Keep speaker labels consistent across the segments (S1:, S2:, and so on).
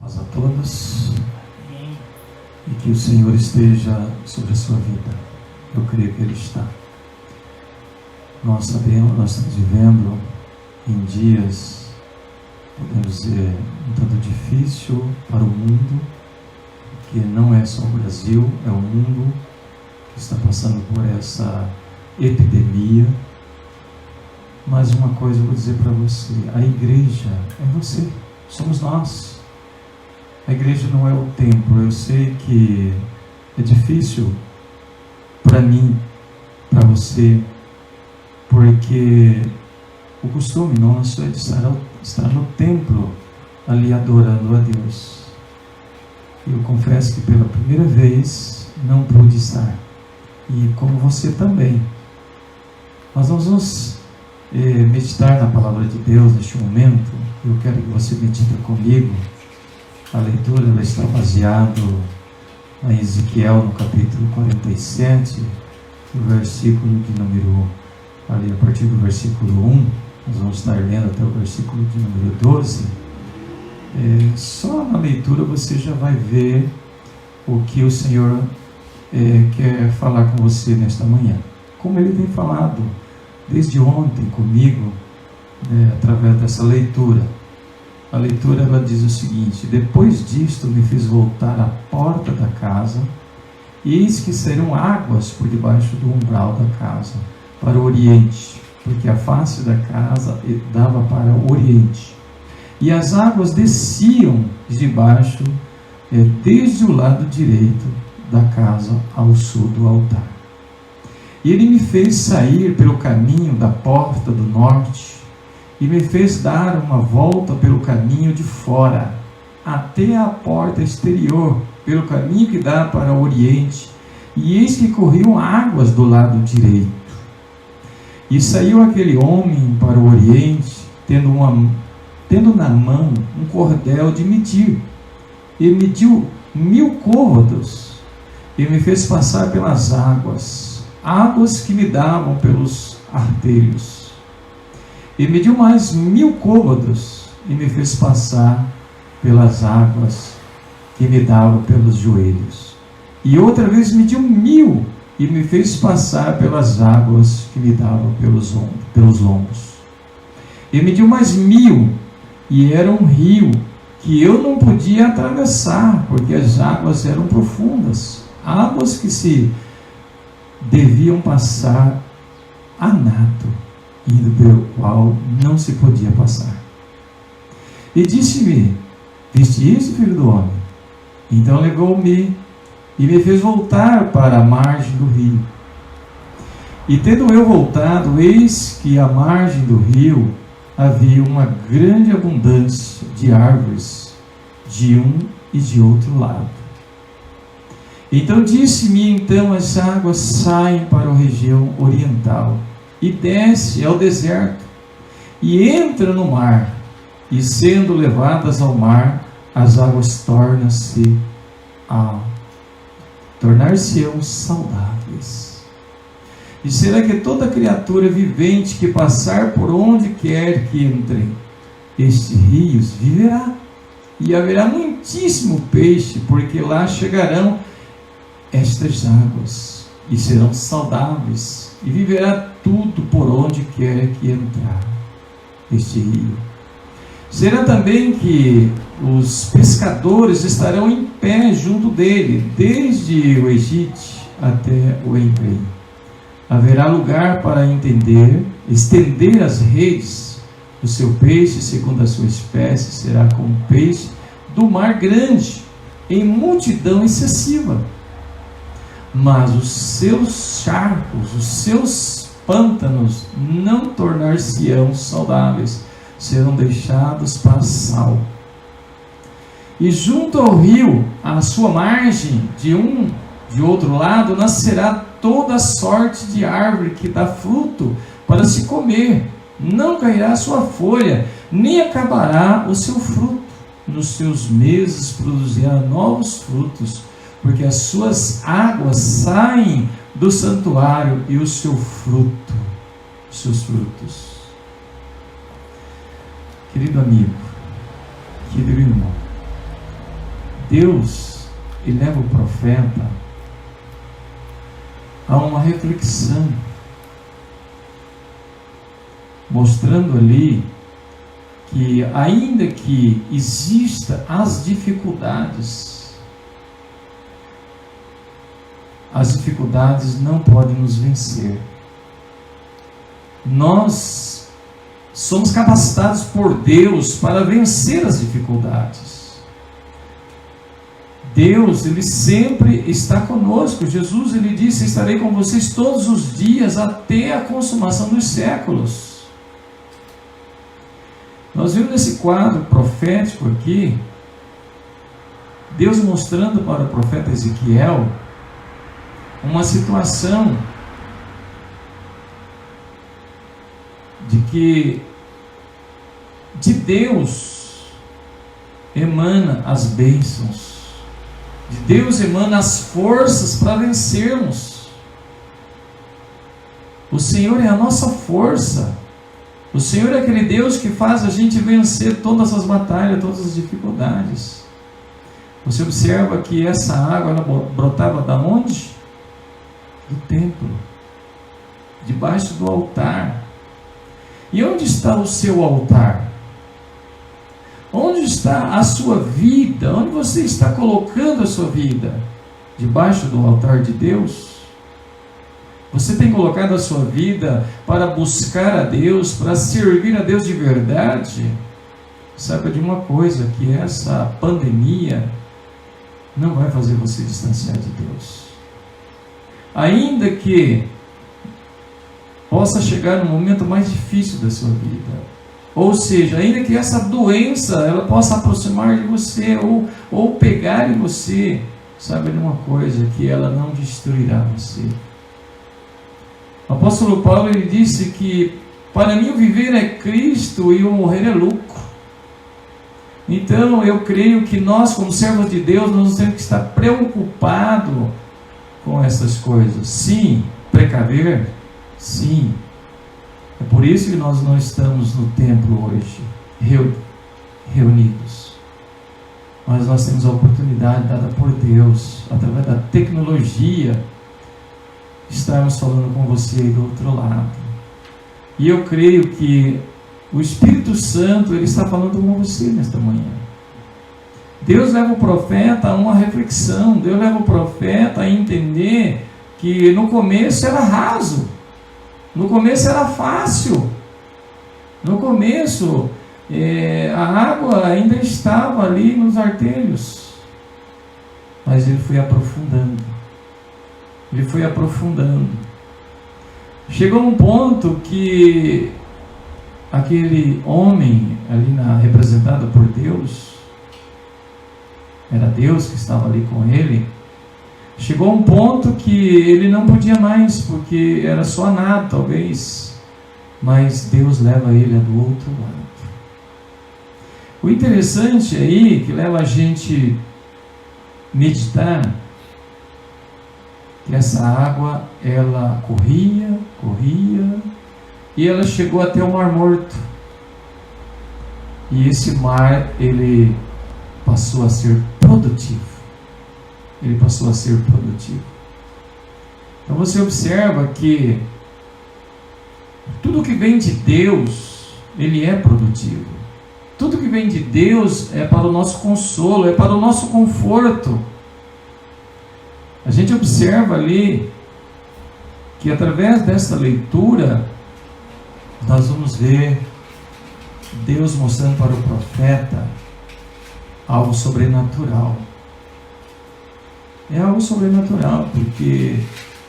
S1: paz a todos e que o Senhor esteja sobre a sua vida. Eu creio que Ele está. Nós sabemos, nós estamos vivendo em dias, podemos dizer, um tanto difícil para o mundo, que não é só o Brasil, é o mundo que está passando por essa epidemia. Mas uma coisa eu vou dizer para você: a igreja é você, somos nós. A igreja não é o templo. Eu sei que é difícil para mim, para você, porque o costume nosso é de estar no templo, ali adorando a Deus. Eu confesso que pela primeira vez não pude estar, e como você também. Nós vamos meditar na palavra de Deus neste momento. Eu quero que você medite comigo. A leitura ela está baseada em Ezequiel, no capítulo 47, no versículo de número, ali a partir do versículo 1, nós vamos estar lendo até o versículo de número 12. Só na leitura você já vai ver o que o Senhor quer falar com você nesta manhã. Como Ele tem falado desde ontem comigo, através dessa leitura. A leitura ela diz o seguinte: depois disto me fiz voltar à porta da casa, e eis que saíram águas por debaixo do umbral da casa, para o oriente, porque a face da casa dava para o oriente. E as águas desciam de baixo, desde o lado direito da casa ao sul do altar. E Ele me fez sair pelo caminho da porta do norte, e me fez dar uma volta pelo caminho de fora, até a porta exterior, pelo caminho que dá para o oriente, e eis que corriam águas do lado direito. E saiu aquele homem para o oriente, tendo na mão um cordel de medir, e mediu 1000 côvados, e me fez passar pelas águas que me davam pelos artelhos. E mediu mais 1000 côvados, e me fez passar pelas águas que me davam pelos joelhos. E outra vez mediu 1000, e me fez passar pelas águas que me davam pelos lombos. E mediu mais 1000, e era um rio que eu não podia atravessar, porque as águas eram profundas, águas que se deviam passar a nado, indo pelo qual não se podia passar. E disse-me: viste isso, filho do homem? Então levou-me e me fez voltar para a margem do rio. E tendo eu voltado, eis que à margem do rio havia uma grande abundância de árvores, de um e de outro lado. Então disse-me: então as águas saem para a região oriental, e desce ao deserto, e entra no mar, e sendo levadas ao mar, as águas tornar-se-ão saudáveis. E será que toda criatura vivente que passar por onde quer que entrem estes rios viverá, e haverá muitíssimo peixe, porque lá chegarão estas águas, e serão saudáveis, e viverá tudo por onde quer que entrar este rio. Será também que os pescadores estarão em pé junto dele, desde o Egito até o Embrei. Haverá lugar para estender as redes. O seu peixe, segundo a sua espécie, será como peixe do mar grande, em multidão excessiva. Mas os seus charcos, os seus pântanos não tornar-se-ão saudáveis, serão deixados para sal. E junto ao rio, à sua margem, de outro lado, nascerá toda sorte de árvore que dá fruto para se comer. Não cairá a sua folha, nem acabará o seu fruto. Nos seus meses produzirá novos frutos, porque as suas águas saem do santuário, e o seu fruto, os seus frutos. Querido amigo, querido irmão, Deus, ele leva o profeta a uma reflexão, mostrando ali que ainda que exista as dificuldades não podem nos vencer. Nós somos capacitados por Deus para vencer as dificuldades. Deus, ele sempre está conosco. Jesus, ele disse: estarei com vocês todos os dias até a consumação dos séculos. Nós vimos nesse quadro profético aqui, Deus mostrando para o profeta Ezequiel uma situação de que de Deus emana as bênçãos, de Deus emana as forças para vencermos. O Senhor é a nossa força. O Senhor é aquele Deus que faz a gente vencer todas as batalhas, todas as dificuldades. Você observa que essa água, ela brotava da onde? Do templo, debaixo do altar. E onde está o seu altar? Onde está a sua vida? Onde você está colocando a sua vida? Debaixo do altar de Deus? Você tem colocado a sua vida para buscar a Deus, para servir a Deus de verdade? Saiba de uma coisa, que essa pandemia não vai fazer você distanciar de Deus. Ainda que possa chegar no momento mais difícil da sua vida, ou seja, ainda que essa doença ela possa aproximar de você ou pegar em você, saiba de uma coisa, que ela não destruirá você. O apóstolo Paulo, ele disse que para mim o viver é Cristo e o morrer é lucro. Então eu creio que nós, como servos de Deus, nós temos que estar preocupados com essas coisas. Sim, precaver, sim. É por isso que nós não estamos no templo hoje, reunidos. Mas nós temos a oportunidade dada por Deus, através da tecnologia, estarmos falando com você aí do outro lado. E eu creio que o Espírito Santo, ele está falando com você nesta manhã. Deus leva o profeta a uma reflexão. Deus leva o profeta a entender que no começo era raso, no começo era fácil, no começo a água ainda estava ali nos artelhos, mas ele foi aprofundando. Ele foi aprofundando. Chegou um ponto que aquele homem ali representado por Deus, era Deus que estava ali com ele, chegou um ponto que ele não podia mais, porque era só nada talvez, mas Deus leva ele do outro lado. O interessante aí, que leva a gente a meditar, que essa água, ela corria, e ela chegou até o Mar Morto. E esse mar, ele passou a ser produtivo. Ele passou a ser produtivo. Então você observa que tudo que vem de Deus, ele é produtivo. Tudo que vem de Deus é para o nosso consolo, é para o nosso conforto. A gente observa ali que através dessa leitura nós vamos ver Deus mostrando para o profeta algo sobrenatural. É algo sobrenatural, porque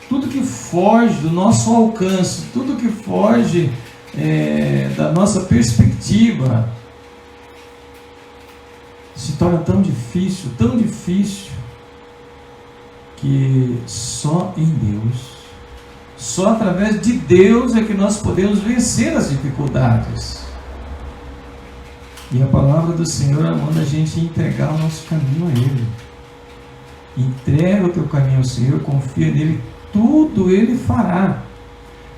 S1: tudo que foge do nosso alcance, tudo que foge da nossa perspectiva, se torna tão difícil, que só em Deus, só através de Deus é que nós podemos vencer as dificuldades. E a palavra do Senhor manda a gente entregar o nosso caminho a Ele. Entrega o teu caminho ao Senhor, confia nele, tudo Ele fará.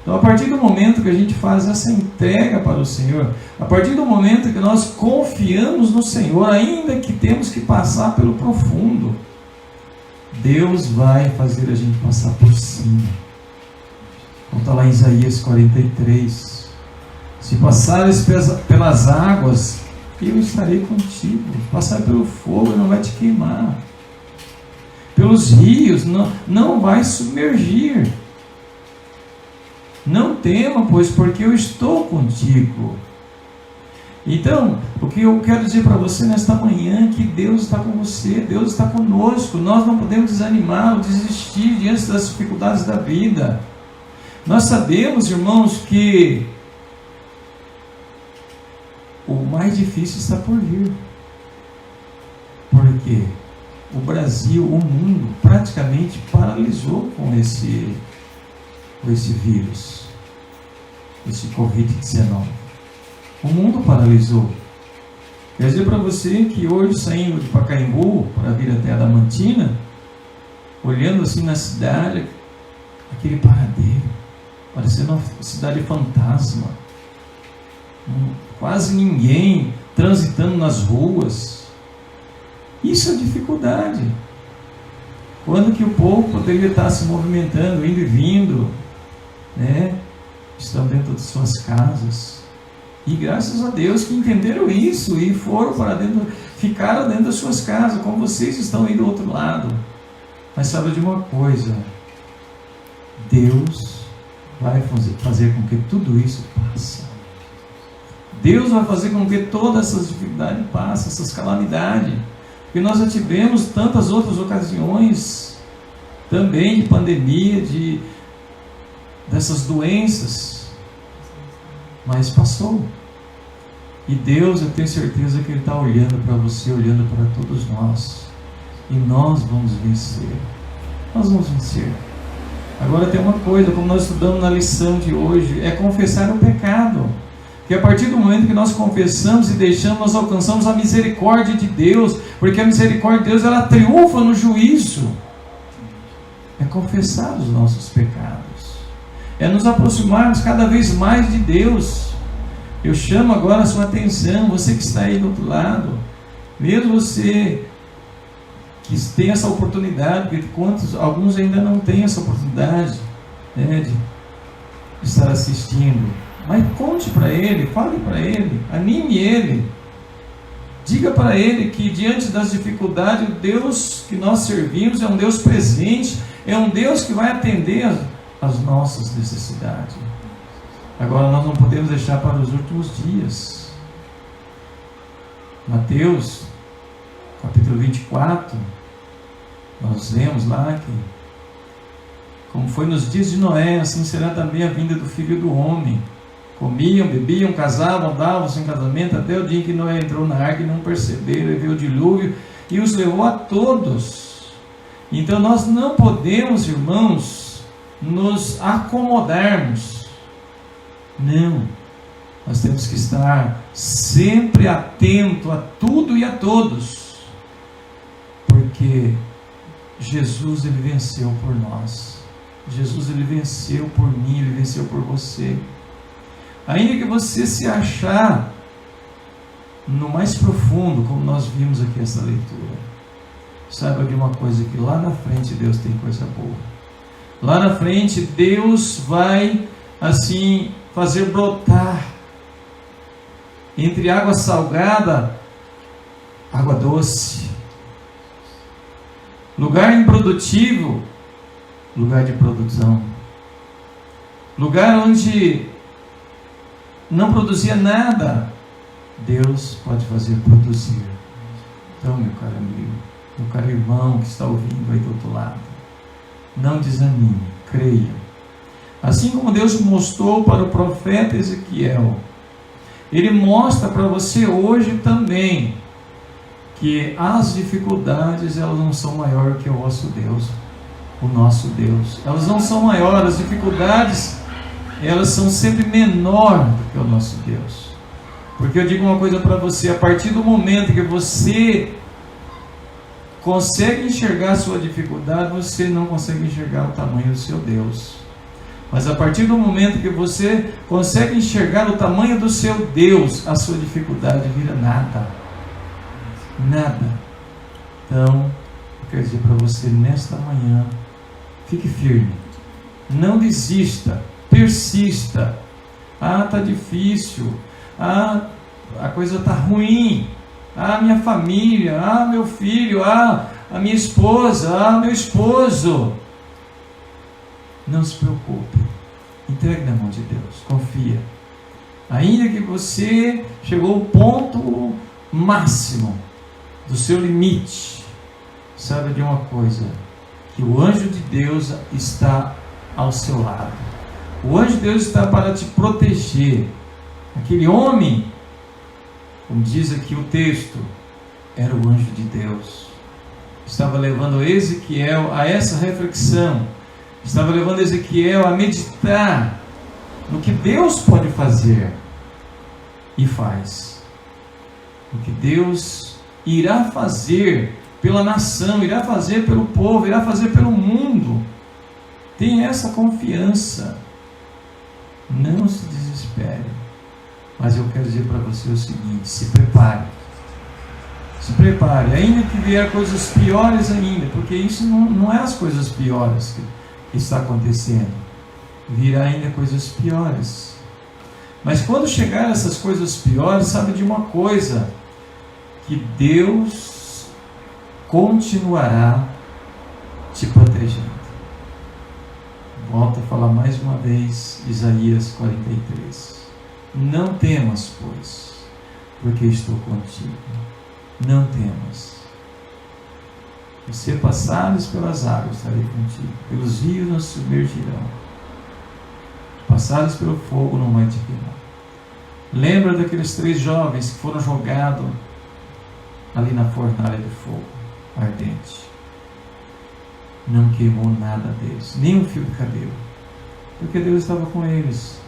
S1: Então, a partir do momento que a gente faz essa entrega para o Senhor, a partir do momento que nós confiamos no Senhor, ainda que temos que passar pelo profundo, Deus vai fazer a gente passar por cima. Como está lá em Isaías 43, se passares pelas águas, eu estarei contigo. Passar pelo fogo, não vai te queimar. Pelos rios, não vai submergir. Não tema, pois, porque eu estou contigo. Então, o que eu quero dizer para você nesta manhã é que Deus está com você, Deus está conosco. Nós não podemos desanimar ou desistir diante das dificuldades da vida. Nós sabemos, irmãos, que o mais difícil está por vir. Porque o Brasil, o mundo, praticamente paralisou com esse vírus, esse Covid-19. O mundo paralisou. Quer dizer para você que hoje, saindo de Pacaembu para vir até a Adamantina, olhando assim na cidade, aquele paradeiro, parecendo uma cidade fantasma, quase ninguém transitando nas ruas. Isso é dificuldade. Quando que o povo poderia estar se movimentando, indo e vindo, né? Estão dentro de suas casas. E graças a Deus que entenderam isso e foram para dentro, ficaram dentro das suas casas, como vocês estão aí do outro lado. Mas sabe de uma coisa? Deus vai fazer com que tudo isso passe. Deus vai fazer com que todas essas dificuldades passem, essas calamidades. Porque nós já tivemos tantas outras ocasiões também de pandemia, dessas doenças, mas passou. E Deus, eu tenho certeza que Ele está olhando para você, olhando para todos nós, e nós vamos vencer. Nós vamos vencer. Agora tem uma coisa, como nós estudamos na lição de hoje, é confessar o pecado. Que a partir do momento que nós confessamos e deixamos, nós alcançamos a misericórdia de Deus, porque a misericórdia de Deus, ela triunfa no juízo. É confessar os nossos pecados, é nos aproximarmos cada vez mais de Deus. Eu chamo agora a sua atenção, você que está aí do outro lado, mesmo você que tem essa oportunidade, porque alguns ainda não têm essa oportunidade, né, de estar assistindo. Mas conte para ele, fale para ele, anime ele, diga para ele que diante das dificuldades, o Deus que nós servimos é um Deus presente, é um Deus que vai atender as nossas necessidades. Agora nós não podemos deixar para os últimos dias. Mateus, capítulo 24, nós vemos lá que, como foi nos dias de Noé, assim será também a vinda do Filho do Homem. Comiam, bebiam, casavam, davam-se em casamento, até o dia em que Noé entrou na arca e não perceberam, e veio o dilúvio e os levou a todos. Então nós não podemos, irmãos, nos acomodarmos. Não. Nós temos que estar sempre atento a tudo e a todos. Porque Jesus, Ele venceu por nós. Jesus, Ele venceu por mim, Ele venceu por você. Ainda que você se achar no mais profundo, como nós vimos aqui essa leitura, saiba de uma coisa, que lá na frente Deus tem coisa boa. Lá na frente Deus vai assim fazer brotar entre água salgada, água doce. Lugar improdutivo, lugar de produção. Lugar onde não produzia nada, Deus pode fazer produzir. Então, meu caro amigo, meu caro irmão que está ouvindo aí do outro lado, não desanime, creia. Assim como Deus mostrou para o profeta Ezequiel, Ele mostra para você hoje também que as dificuldades, elas não são maiores que o nosso Deus, elas não são maiores, as dificuldades, elas são sempre menor do que o nosso Deus. Porque eu digo uma coisa para você, a partir do momento que você consegue enxergar a sua dificuldade, você não consegue enxergar o tamanho do seu Deus. Mas a partir do momento que você consegue enxergar o tamanho do seu Deus, a sua dificuldade vira nada. Nada. Então, eu quero dizer para você nesta manhã, fique firme. Não desista. Persista. Ah, está difícil. Ah, a coisa está ruim. Ah, minha família. Ah, meu filho. Ah, a minha esposa. Ah, meu esposo. Não se preocupe. Entregue na mão de Deus. Confia. Ainda que você chegou ao ponto máximo do seu limite, saiba de uma coisa, que o anjo de Deus está ao seu lado. O anjo de Deus está para te proteger. Aquele homem, como diz aqui o texto, era o anjo de Deus. Estava levando Ezequiel a essa reflexão. Estava levando Ezequiel a meditar no que Deus pode fazer e faz. O que Deus irá fazer pela nação, irá fazer pelo povo, irá fazer pelo mundo. Tenha essa confiança. Não se desespere. Mas eu quero dizer para você o seguinte: se prepare. Se prepare, ainda que vier coisas piores ainda, porque isso não é as coisas piores que está acontecendo. Virá ainda coisas piores. Mas quando chegar essas coisas piores, sabe de uma coisa, que Deus continuará te protegendo. Volto a falar mais uma vez, Isaías 43. Não temas, pois, porque estou contigo. Não temas. Se passares pelas águas, estarei contigo. Pelos rios não se submergirão. Passares pelo fogo, não vai te queimar. Lembra daqueles 3 jovens que foram jogados ali na fornalha de fogo ardente. Não queimou nada deles, nem um fio de cabelo, porque Deus estava com eles.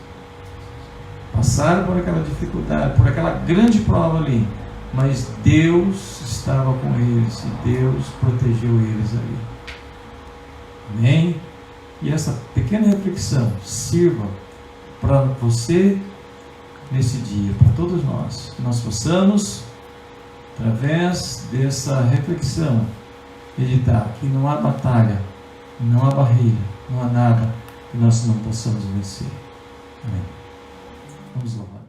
S1: Passaram por aquela dificuldade, por aquela grande prova ali, mas Deus estava com eles e Deus protegeu eles ali. Amém? E essa pequena reflexão sirva para você nesse dia, para todos nós, que nós possamos, através dessa reflexão, meditar que não há batalha, não há barreira, não há nada que nós não possamos vencer. Amém. Vamos louvar.